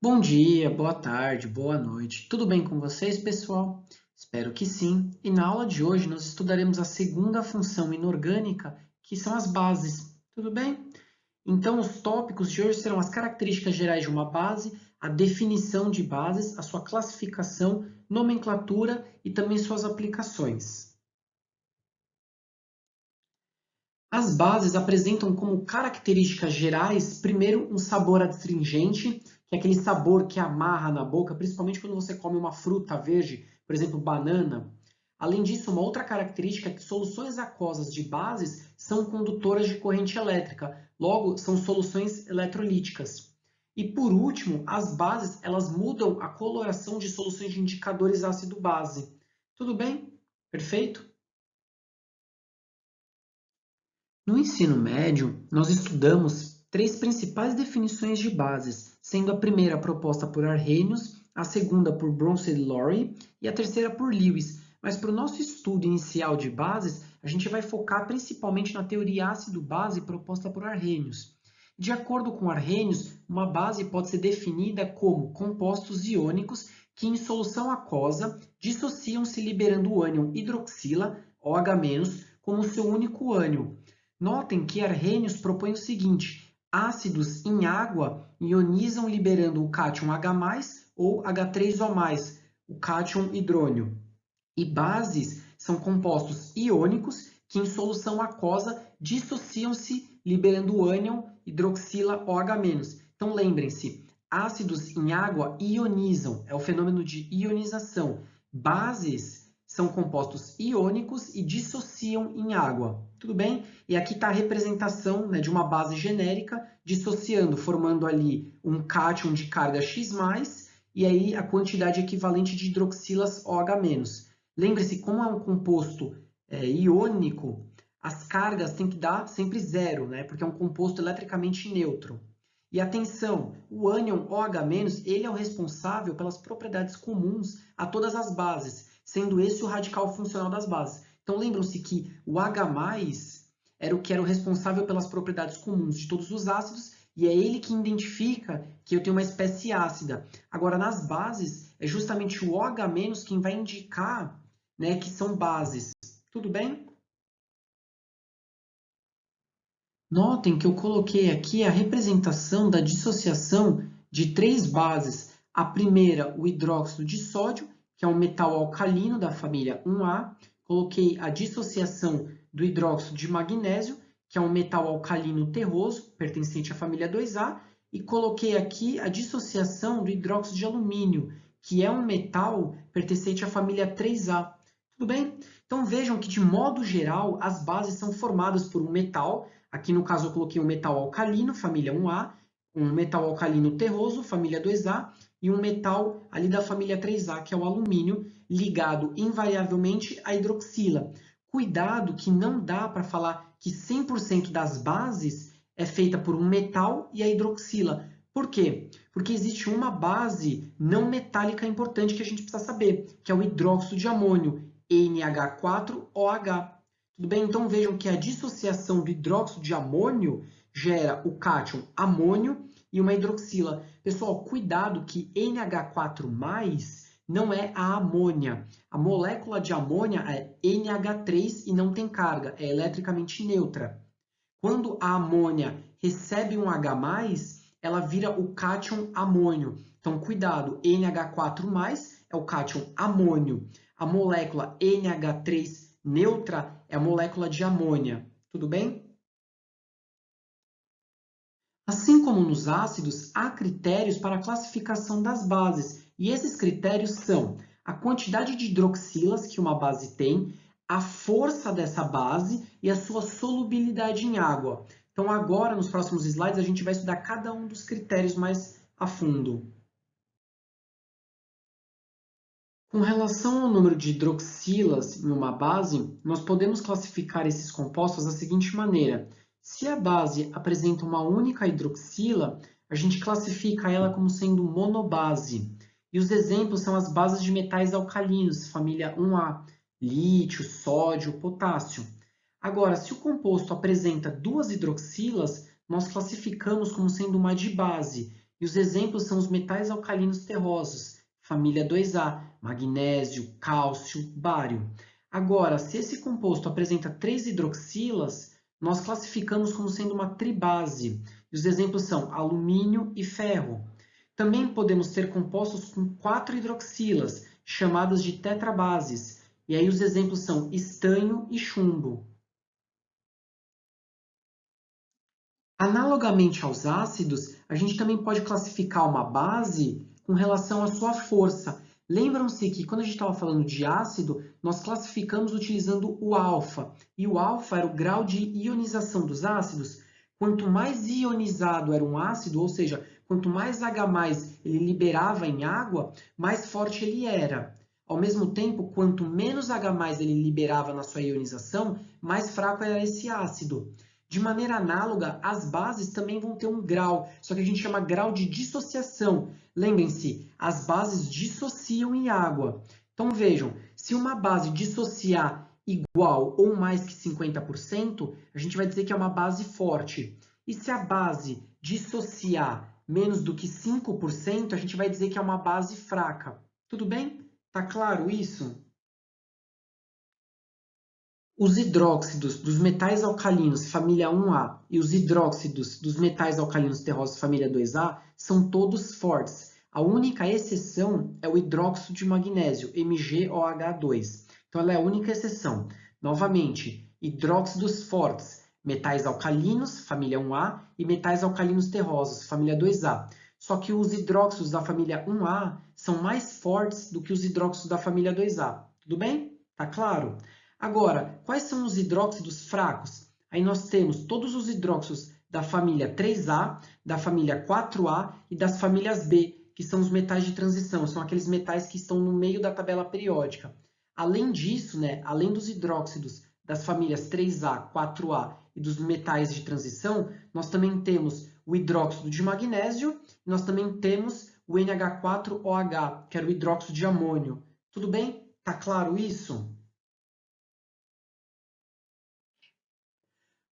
Bom dia, boa tarde, boa noite. Tudo bem com vocês, pessoal? Espero que sim. E na aula de hoje nós estudaremos a segunda função inorgânica, que são as bases. Tudo bem? Então, os tópicos de hoje serão as características gerais de uma base, a definição de bases, a sua classificação, nomenclatura e também suas aplicações. As bases apresentam como características gerais, primeiro, um sabor adstringente, que é aquele sabor que amarra na boca, principalmente quando você come uma fruta verde, por exemplo, banana. Além disso, uma outra característica é que soluções aquosas de bases são condutoras de corrente elétrica, logo, são soluções eletrolíticas. E por último, as bases elas mudam a coloração de soluções de indicadores ácido-base. Tudo bem? Perfeito? No ensino médio, nós estudamos três principais definições de bases, sendo a primeira proposta por Arrhenius, a segunda por Bronsted-Lowry e a terceira por Lewis. Mas para o nosso estudo inicial de bases, a gente vai focar principalmente na teoria ácido-base proposta por Arrhenius. De acordo com Arrhenius, uma base pode ser definida como compostos iônicos que, em solução aquosa, dissociam-se liberando o ânion hidroxila, OH-, como seu único ânion. Notem que Arrhenius propõe o seguinte: ácidos em água ionizam liberando o cátion H+, ou H3O+, o cátion hidrônio. E bases são compostos iônicos que, em solução aquosa, dissociam-se liberando o ânion hidroxila OH-. Então, lembrem-se, ácidos em água ionizam, é o fenômeno de ionização. Bases são compostos iônicos e dissociam em água. Tudo bem? E aqui está a representação, né, de uma base genérica, dissociando, formando ali um cátion de carga X+, e aí a quantidade equivalente de hidroxilas OH-. Lembre-se, como é um composto iônico, as cargas têm que dar sempre zero, né, porque é um composto eletricamente neutro. E atenção, o ânion OH-, ele é o responsável pelas propriedades comuns a todas as bases, sendo esse o radical funcional das bases. Então, lembram-se que o H+ era o que era o responsável pelas propriedades comuns de todos os ácidos, e é ele que identifica que eu tenho uma espécie ácida. Agora, nas bases, é justamente o OH- quem vai indicar, né, que são bases. Tudo bem? Notem que eu coloquei aqui a representação da dissociação de três bases. A primeira, o hidróxido de sódio, que é um metal alcalino da família 1A. Coloquei a dissociação do hidróxido de magnésio, que é um metal alcalino terroso, pertencente à família 2A. E coloquei aqui a dissociação do hidróxido de alumínio, que é um metal pertencente à família 3A. Tudo bem? Então vejam que, de modo geral, as bases são formadas por um metal. Aqui no caso eu coloquei um metal alcalino, família 1A, um metal alcalino terroso, família 2A, e um metal ali da família 3A, que é o alumínio, ligado invariavelmente à hidroxila. Cuidado que não dá para falar que 100% das bases é feita por um metal e a hidroxila. Por quê? Porque existe uma base não metálica importante que a gente precisa saber, que é o hidróxido de amônio, NH4OH. Tudo bem? Então vejam que a dissociação do hidróxido de amônio gera o cátion amônio e uma hidroxila. Pessoal, cuidado que NH4+ não é a amônia. A molécula de amônia é NH3 e não tem carga, é eletricamente neutra. Quando a amônia recebe um H+, ela vira o cátion amônio. Então, cuidado, NH4+ é o cátion amônio. A molécula NH3 neutra é a molécula de amônia. Tudo bem? Assim como nos ácidos, há critérios para a classificação das bases, e esses critérios são a quantidade de hidroxilas que uma base tem, a força dessa base e a sua solubilidade em água. Então, agora, nos próximos slides, a gente vai estudar cada um dos critérios mais a fundo. Com relação ao número de hidroxilas em uma base, nós podemos classificar esses compostos da seguinte maneira. Se a base apresenta uma única hidroxila, a gente classifica ela como sendo monobase. E os exemplos são as bases de metais alcalinos, família 1A, lítio, sódio, potássio. Agora, se o composto apresenta duas hidroxilas, nós classificamos como sendo uma dibase. E os exemplos são os metais alcalinos terrosos, família 2A, magnésio, cálcio, bário. Agora, se esse composto apresenta 3 hidroxilas, nós classificamos como sendo uma tribase. E os exemplos são alumínio e ferro. Também podemos ter compostos com 4 hidroxilas, chamadas de tetrabases. E aí os exemplos são estanho e chumbo. Analogamente aos ácidos, a gente também pode classificar uma base com relação à sua força. Lembram-se que quando a gente estava falando de ácido, nós classificamos utilizando o alfa. E o alfa era o grau de ionização dos ácidos. Quanto mais ionizado era um ácido, ou seja, quanto mais H+ ele liberava em água, mais forte ele era. Ao mesmo tempo, quanto menos H+ ele liberava na sua ionização, mais fraco era esse ácido. De maneira análoga, as bases também vão ter um grau, só que a gente chama grau de dissociação. Lembrem-se, as bases dissociam em água. Então vejam, se uma base dissociar igual ou mais que 50%, a gente vai dizer que é uma base forte. E se a base dissociar menos do que 5%, a gente vai dizer que é uma base fraca. Tudo bem? Tá claro isso? Os hidróxidos dos metais alcalinos família 1A e os hidróxidos dos metais alcalinos terrosos família 2A são todos fortes. A única exceção é o hidróxido de magnésio, MgOH2. Então, ela é a única exceção. Novamente, hidróxidos fortes, metais alcalinos, família 1A, e metais alcalinos terrosos, família 2A. Só que os hidróxidos da família 1A são mais fortes do que os hidróxidos da família 2A. Tudo bem? Tá claro? Agora, quais são os hidróxidos fracos? Aí nós temos todos os hidróxidos da família 3A, da família 4A e das famílias B, que são os metais de transição, são aqueles metais que estão no meio da tabela periódica. Além disso, além dos hidróxidos das famílias 3A, 4A e dos metais de transição, nós também temos o hidróxido de magnésio e nós também temos o NH4OH, que era o hidróxido de amônio. Tudo bem? Tá claro isso?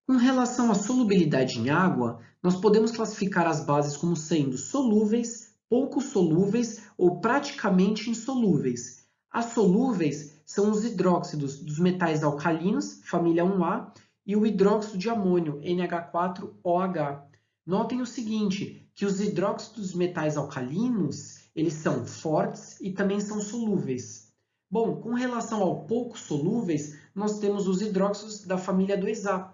Com relação à solubilidade em água, nós podemos classificar as bases como sendo solúveis, pouco solúveis ou praticamente insolúveis. As solúveis são os hidróxidos dos metais alcalinos, família 1A, e o hidróxido de amônio, NH4OH. Notem o seguinte, que os hidróxidos dos metais alcalinos, eles são fortes e também são solúveis. Bom, com relação ao pouco solúveis, nós temos os hidróxidos da família 2A.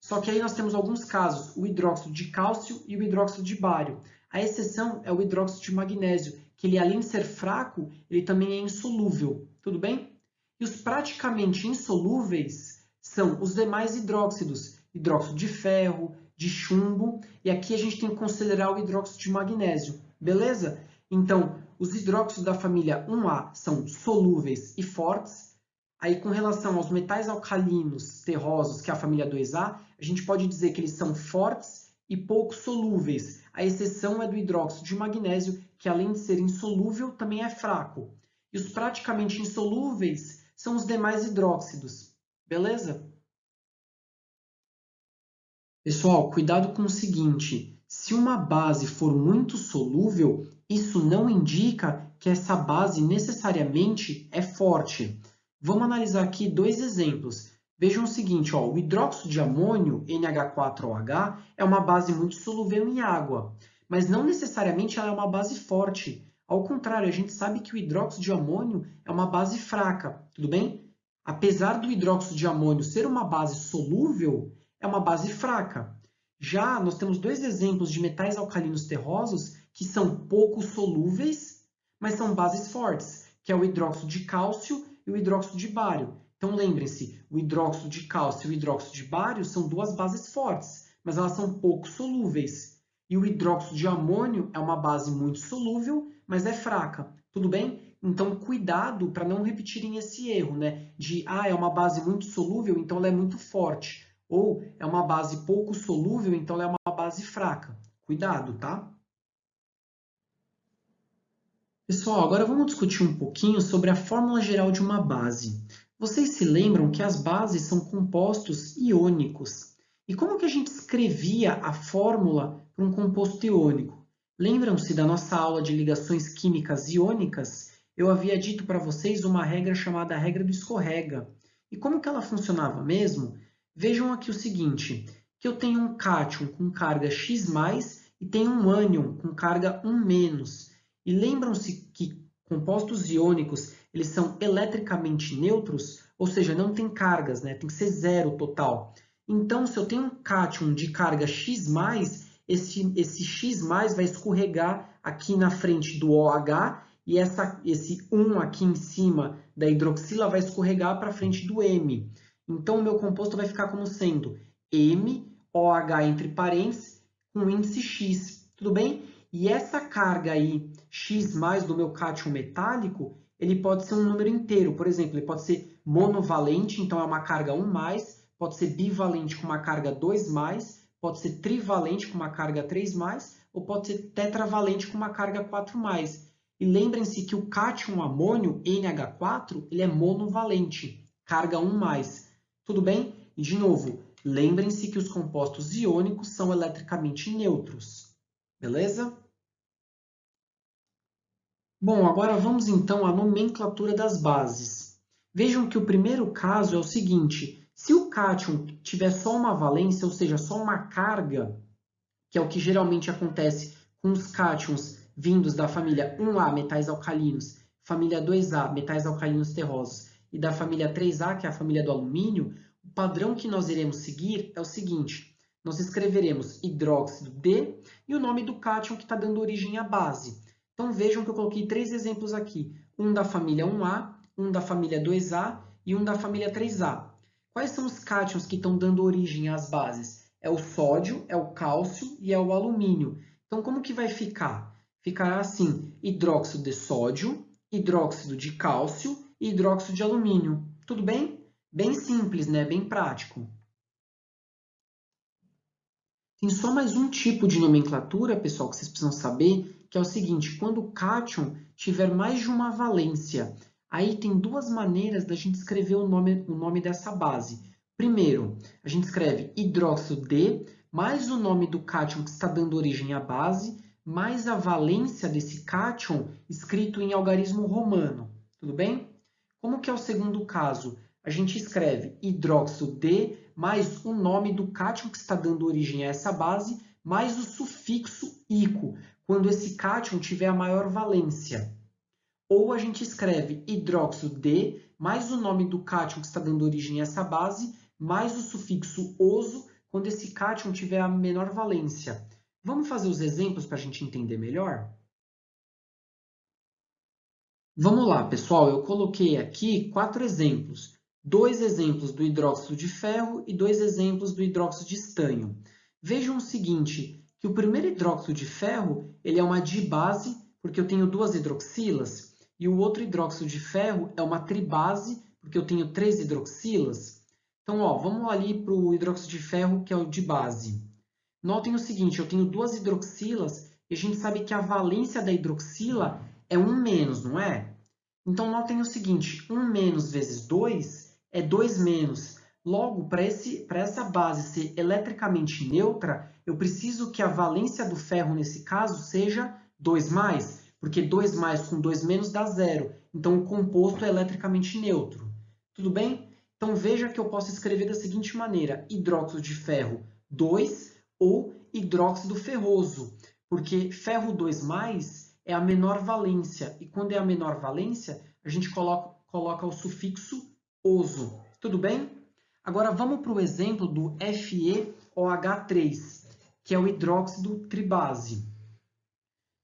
Só que aí nós temos alguns casos, o hidróxido de cálcio e o hidróxido de bário. A exceção é o hidróxido de magnésio, que ele além de ser fraco, ele também é insolúvel. Tudo bem? E os praticamente insolúveis são os demais hidróxidos, hidróxido de ferro, de chumbo, e aqui a gente tem que considerar o hidróxido de magnésio. Beleza? Então, os hidróxidos da família 1A são solúveis e fortes. Aí, com relação aos metais alcalinos terrosos, que é a família 2A, a gente pode dizer que eles são fortes e pouco solúveis. A exceção é do hidróxido de magnésio, que além de ser insolúvel, também é fraco. E os praticamente insolúveis são os demais hidróxidos. Beleza? Pessoal, cuidado com o seguinte, se uma base for muito solúvel, isso não indica que essa base necessariamente é forte. Vamos analisar aqui dois exemplos. Vejam o seguinte, o hidróxido de amônio, NH4OH, é uma base muito solúvel em água, mas não necessariamente ela é uma base forte. Ao contrário, a gente sabe que o hidróxido de amônio é uma base fraca, tudo bem? Apesar do hidróxido de amônio ser uma base solúvel, é uma base fraca. Já nós temos dois exemplos de metais alcalinos terrosos que são pouco solúveis, mas são bases fortes, que é o hidróxido de cálcio e o hidróxido de bário. Então lembrem-se, o hidróxido de cálcio e o hidróxido de bário são duas bases fortes, mas elas são pouco solúveis. E o hidróxido de amônio é uma base muito solúvel, mas é fraca. Tudo bem? Então, cuidado para não repetirem esse erro, de é uma base muito solúvel, então ela é muito forte. Ou é uma base pouco solúvel, então ela é uma base fraca. Cuidado, tá? Pessoal, agora vamos discutir um pouquinho sobre a fórmula geral de uma base. Vocês se lembram que as bases são compostos iônicos. E como que a gente escrevia a fórmula para um composto iônico? Lembram-se da nossa aula de ligações químicas iônicas? Eu havia dito para vocês uma regra chamada regra do escorrega. E como que ela funcionava mesmo? Vejam aqui o seguinte, que eu tenho um cátion com carga X+, e tenho um ânion com carga 1-. E lembram-se que compostos iônicos, eles são eletricamente neutros, ou seja, não tem cargas, né? Tem que ser zero total. Então, se eu tenho um cátion de carga X+, esse X+ vai escorregar aqui na frente do OH e esse 1 aqui em cima da hidroxila vai escorregar para frente do M. Então, o meu composto vai ficar como sendo MOH entre parênteses com índice X, tudo bem? E essa carga aí, X+ do meu cátion metálico, ele pode ser um número inteiro. Por exemplo, ele pode ser monovalente, então é uma carga 1+, pode ser bivalente com uma carga 2+, pode ser trivalente com uma carga 3+, ou pode ser tetravalente com uma carga 4+. E lembrem-se que o cátion amônio, NH4, ele é monovalente, carga 1+. Tudo bem? E, de novo, lembrem-se que os compostos iônicos são eletricamente neutros. Beleza? Bom, agora vamos então à nomenclatura das bases. Vejam que o primeiro caso é o seguinte, se o cátion tiver só uma valência, ou seja, só uma carga, que é o que geralmente acontece com os cátions vindos da família 1A, metais alcalinos, família 2A, metais alcalinos terrosos, e da família 3A, que é a família do alumínio, o padrão que nós iremos seguir é o seguinte, nós escreveremos hidróxido D e o nome do cátion que está dando origem à base. Então vejam que eu coloquei 3 exemplos aqui, um da família 1A, um da família 2A e um da família 3A. Quais são os cátions que estão dando origem às bases? É o sódio, é o cálcio e é o alumínio. Então, como que vai ficar? Ficará assim, hidróxido de sódio, hidróxido de cálcio e hidróxido de alumínio. Tudo bem? Bem simples, né? Bem prático. Tem só mais um tipo de nomenclatura, pessoal, que vocês precisam saber, que é o seguinte, quando o cátion tiver mais de uma valência, aí tem duas maneiras da gente escrever o nome dessa base. Primeiro, a gente escreve hidróxido D, mais o nome do cátion que está dando origem à base, mais a valência desse cátion escrito em algarismo romano. Tudo bem? Como que é o segundo caso? A gente escreve hidróxido D mais o nome do cátion que está dando origem a essa base, mais o sufixo ico, quando esse cátion tiver a maior valência. Ou a gente escreve hidróxido D mais o nome do cátion que está dando origem a essa base, mais o sufixo oso, quando esse cátion tiver a menor valência. Vamos fazer os exemplos para a gente entender melhor? Vamos lá, pessoal, eu coloquei aqui 4 exemplos. 2 exemplos do hidróxido de ferro e 2 exemplos do hidróxido de estanho. Vejam o seguinte, que o primeiro hidróxido de ferro ele é uma dibase, porque eu tenho 2 hidroxilas, e o outro hidróxido de ferro é uma tribase, porque eu tenho 3 hidroxilas. Então, ó, vamos ali para o hidróxido de ferro, que é o dibase. Notem o seguinte, eu tenho 2 hidroxilas e a gente sabe que a valência da hidroxila é 1-, não é? Então, notem o seguinte, 1- vezes 2 é 2-. Logo, para essa base ser eletricamente neutra, eu preciso que a valência do ferro, nesse caso, seja 2+, porque 2+ com 2- dá 0. Então, o composto é eletricamente neutro. Tudo bem? Então, veja que eu posso escrever da seguinte maneira, hidróxido de ferro 2 ou hidróxido ferroso, porque ferro 2+ é a menor valência, e quando é a menor valência, a gente coloca o sufixo oso. Tudo bem? Agora vamos para o exemplo do FeOH3, que é o hidróxido tribase.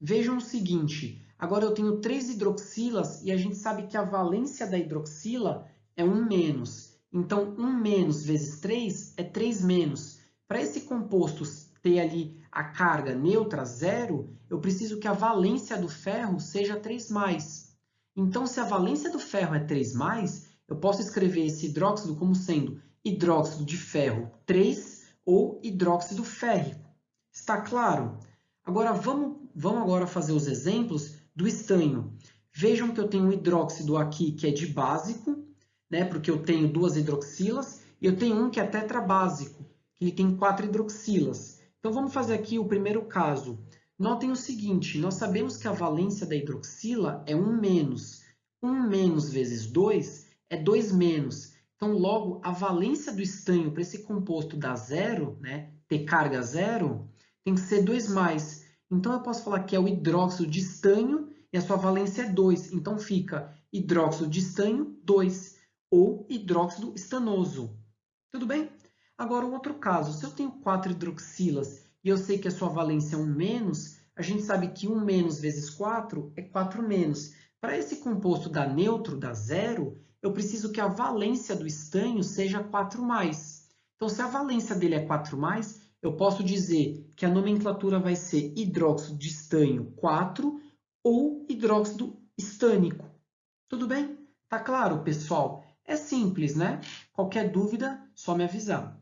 Vejam o seguinte, agora eu tenho 3 hidroxilas e a gente sabe que a valência da hidroxila é 1-. Então, 1- vezes 3 é 3-. Para esse composto ter ali a carga neutra, 0, eu preciso que a valência do ferro seja 3+. Então, se a valência do ferro é 3+, eu posso escrever esse hidróxido como sendo hidróxido de ferro 3 ou hidróxido férrico. Está claro? Agora, vamos agora fazer os exemplos do estanho. Vejam que eu tenho um hidróxido aqui que é dibásico, né, porque eu tenho 2 hidroxilas, e eu tenho um que é tetrabásico, que ele tem 4 hidroxilas. Então, vamos fazer aqui o primeiro caso. Notem o seguinte, nós sabemos que a valência da hidroxila é 1 menos. 1 menos vezes 2 é 2 menos. Então, logo, a valência do estanho para esse composto dar zero, né, ter carga zero, tem que ser 2 mais. Então, eu posso falar que é o hidróxido de estanho e a sua valência é 2. Então, fica hidróxido de estanho 2, ou hidróxido estanoso. Tudo bem? Agora, o outro caso, se eu tenho 4 hidroxilas e eu sei que a sua valência é 1 menos, a gente sabe que 1 menos vezes 4 é 4 menos. Para esse composto dar neutro, dar zero, eu preciso que a valência do estanho seja 4 mais. Então, se a valência dele é 4 mais, eu posso dizer que a nomenclatura vai ser hidróxido de estanho 4 ou hidróxido estânico. Tudo bem? Tá claro, pessoal? É simples, né? Qualquer dúvida, só me avisar.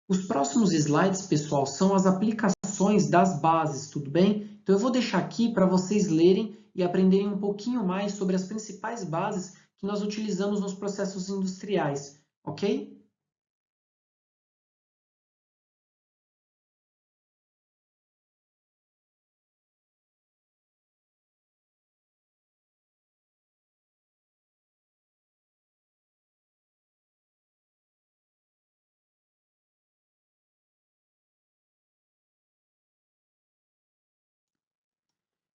Os próximos slides, pessoal, são as aplicações das bases, tudo bem? Então eu vou deixar aqui para vocês lerem e aprenderem um pouquinho mais sobre as principais bases que nós utilizamos nos processos industriais, ok?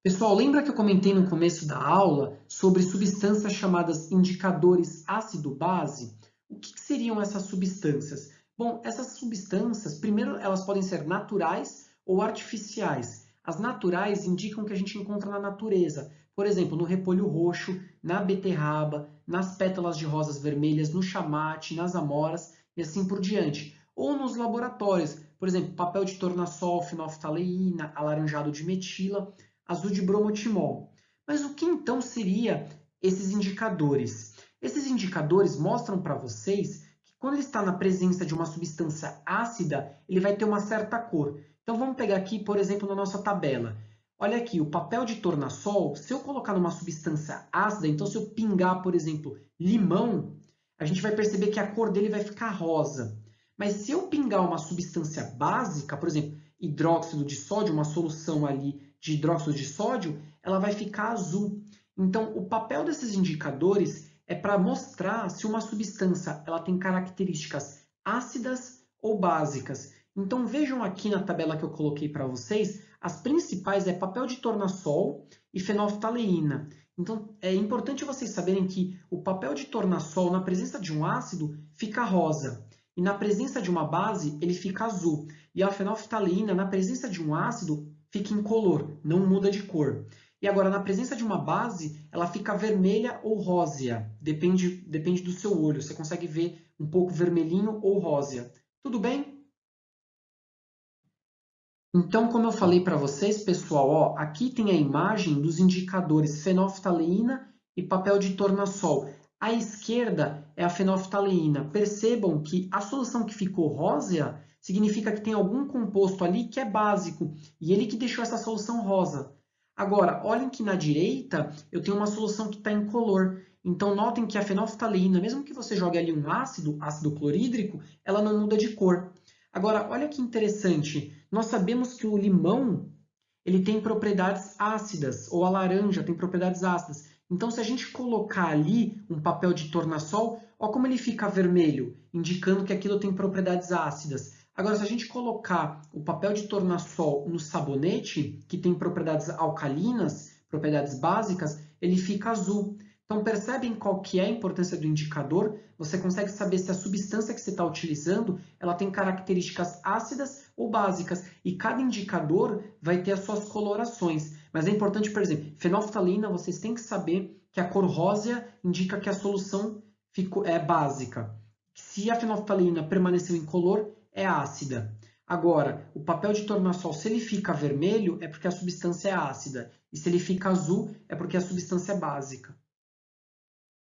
Pessoal, lembra que eu comentei no começo da aula sobre substâncias chamadas indicadores ácido-base? O que seriam essas substâncias? Bom, essas substâncias, primeiro, elas podem ser naturais ou artificiais. As naturais indicam que a gente encontra na natureza, por exemplo, no repolho roxo, na beterraba, nas pétalas de rosas vermelhas, no chamate, nas amoras e assim por diante. Ou nos laboratórios, por exemplo, papel de tornassol, fenolftaleína, alaranjado de metila, azul de bromotimol. Mas o que então seria esses indicadores? Esses indicadores mostram para vocês que quando ele está na presença de uma substância ácida, ele vai ter uma certa cor. Então vamos pegar aqui, por exemplo, na nossa tabela. Olha aqui, o papel de tornassol, se eu colocar numa substância ácida, então se eu pingar, por exemplo, limão, a gente vai perceber que a cor dele vai ficar rosa. Mas se eu pingar uma substância básica, por exemplo, hidróxido de sódio, uma solução ali de hidróxido de sódio, ela vai ficar azul. Então, o papel desses indicadores é para mostrar se uma substância ela tem características ácidas ou básicas. Então, vejam aqui na tabela que eu coloquei para vocês, as principais é papel de tornassol e fenolftaleína. Então, é importante vocês saberem que o papel de tornassol, na presença de um ácido, fica rosa. E na presença de uma base, ele fica azul. E a fenolftaleína, na presença de um ácido, fica incolor, não muda de cor. E agora, na presença de uma base, ela fica vermelha ou rósea, depende do seu olho. Você consegue ver um pouco vermelhinho ou rósea. Tudo bem? Então, como eu falei para vocês, pessoal, ó, aqui tem a imagem dos indicadores fenolftaleína e papel de tornassol. À esquerda é a fenolftaleína. Percebam que a solução que ficou rósea significa que tem algum composto ali que é básico, e ele que deixou essa solução rosa. Agora, olhem que na direita eu tenho uma solução que está incolor. Então, notem que a fenolftaleína, mesmo que você jogue ali um ácido clorídrico, ela não muda de cor. Agora, olha que interessante. Nós sabemos que o limão ele tem propriedades ácidas, ou a laranja tem propriedades ácidas. Então, se a gente colocar ali um papel de tornassol, olha como ele fica vermelho, indicando que aquilo tem propriedades ácidas. Agora, se a gente colocar o papel de tornassol no sabonete, que tem propriedades alcalinas, propriedades básicas, ele fica azul. Então, percebem qual que é a importância do indicador? Você consegue saber se a substância que você está utilizando ela tem características ácidas ou básicas. E cada indicador vai ter as suas colorações. Mas é importante, por exemplo, fenolftaleína, vocês têm que saber que a cor rósea indica que a solução é básica. Se a fenolftaleína permaneceu incolor, é ácida. Agora, o papel de tornassol, se ele fica vermelho, é porque a substância é ácida. E se ele fica azul, é porque a substância é básica.